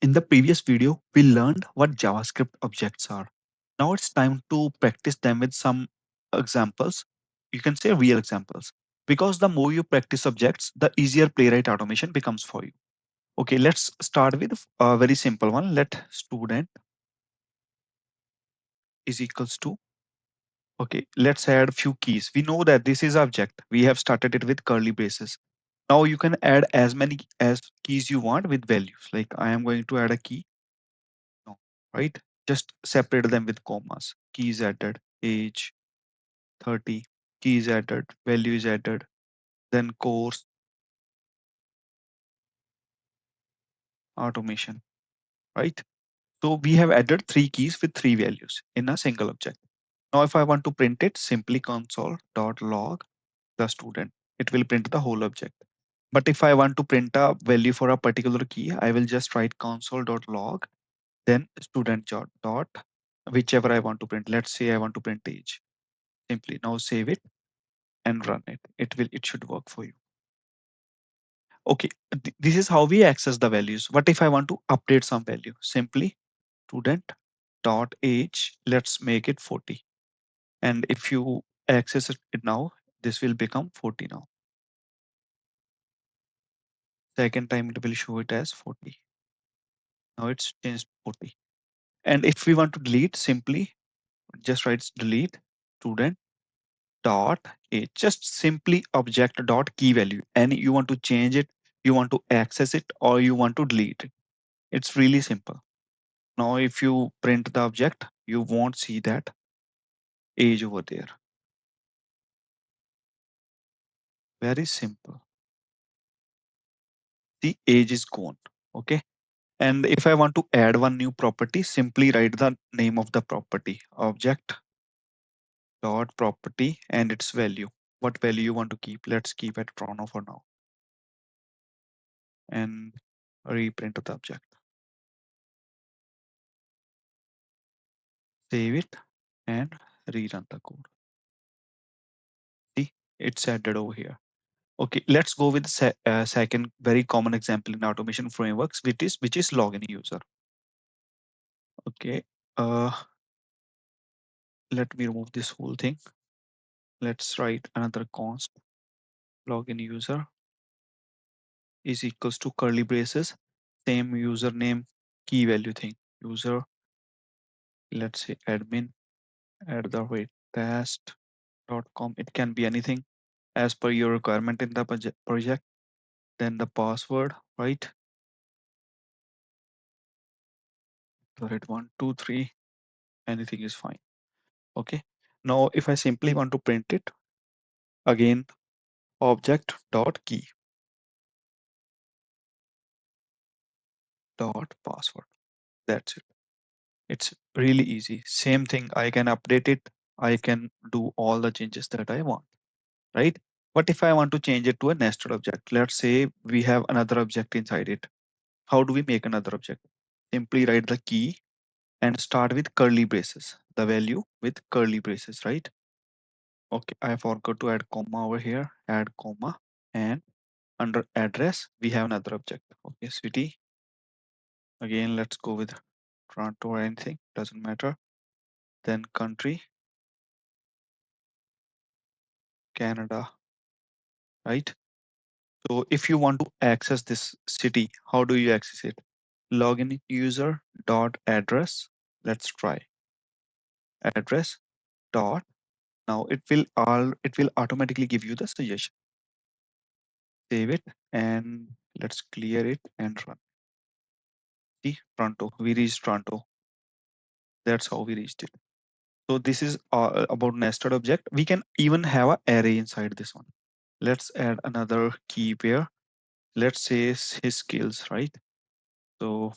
In the previous video, we learned what JavaScript objects are. Now it's time to practice them with some examples. You can say real examples. Because the more you practice objects, the easier Playwright automation becomes for you. Okay, let's start with a very simple one. Let student is equals to. Okay, let's add few keys. We know that this is object. We have started it with curly braces. Now you can add as many as keys you want with values. Like I am going to add a key. No, right? Just separate them with commas. Keys added, age 30, keys added, values added, then course automation, right? So we have added three keys with three values in a single object. Now, if I want to print it, simply console.log the student. It will print the whole object. But if I want to print a value for a particular key, I will just write console.log, then student dot whichever I want to print. Let's say I want to print age. Simply now save it and run it. It should work for you. Okay, this is how we access the values. What if I want to update some value? Simply student dot age, let's make it 40. And if you access it now, this will become 40 now. Second time it will show it as 40. Now it's changed 40. And if we want to delete, simply just write delete student dot age. Just simply object dot key value. And you want to change it, you want to access it, or you want to delete it. It's really simple. Now, if you print the object, you won't see that age over there. Very simple. The age is gone. Okay. And if I want to add one new property, simply write the name of the property, object dot property and its value. What value you want to keep? Let's keep it chrono for now. And reprint the object. Save it and rerun the code. See, it's added over here. Okay, let's go with the second very common example in automation frameworks, which is login user. Okay, let me remove this whole thing. Let's write another const login user is equals to curly braces, same username key value thing. User, let's say admin at the rate test.com. It can be anything as per your requirement in the project. Then the password, right? Correct 123, anything is fine. Okay. Now, if I simply want to print it, again, object dot key dot password. That's it. It's really easy. Same thing. I can update it. I can do all the changes that I want, right? But if I want to change it to a nested object, let's say we have another object inside it. How do we make another object? Simply write the key and start with curly braces, the value with curly braces, right? Okay, I forgot to add comma over here, add comma, and under address, we have another object. Okay, city. Again, let's go with Toronto or anything, doesn't matter. Then country, Canada, right? So if you want to access this city, how do you access it? Login user dot address. Let's try address dot. Now it will automatically give you the suggestion. Save it and let's clear it and run. See, Toronto. We reached Toronto. That's how we reached it. So this is about nested object. We can even have an array inside this one. Let's add another key pair. Let's say his skills, right? So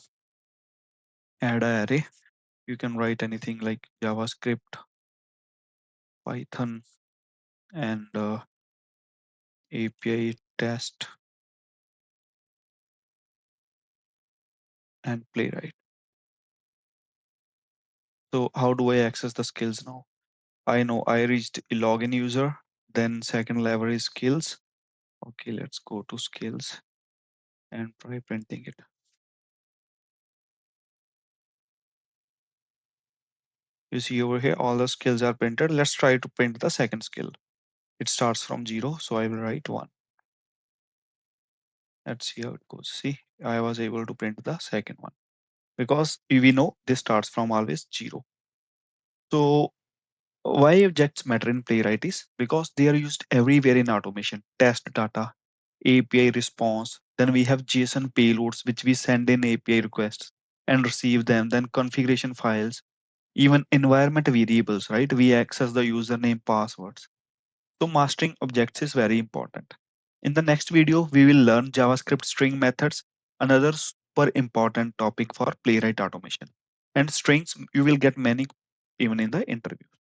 add an array. You can write anything like JavaScript, Python, and API test and Playwright. So how do I access the skills now? I know I reached a login user. Then second level is skills. Okay, let's go to skills and try printing it. You see over here, all the skills are printed. Let's try to print the second skill. It starts from 0, so I will write 1. Let's see how it goes. See, I was able to print the second one because we know this starts from always 0. So why objects matter in Playwright is because they are used everywhere in automation. Test data, API response, then we have JSON payloads which we send in API requests and receive them, then configuration files, even environment variables, right? We access the username passwords. So mastering objects is very important. In the next video, we will learn JavaScript string methods, another super important topic for Playwright automation. And strings, you will get many even in the interviews.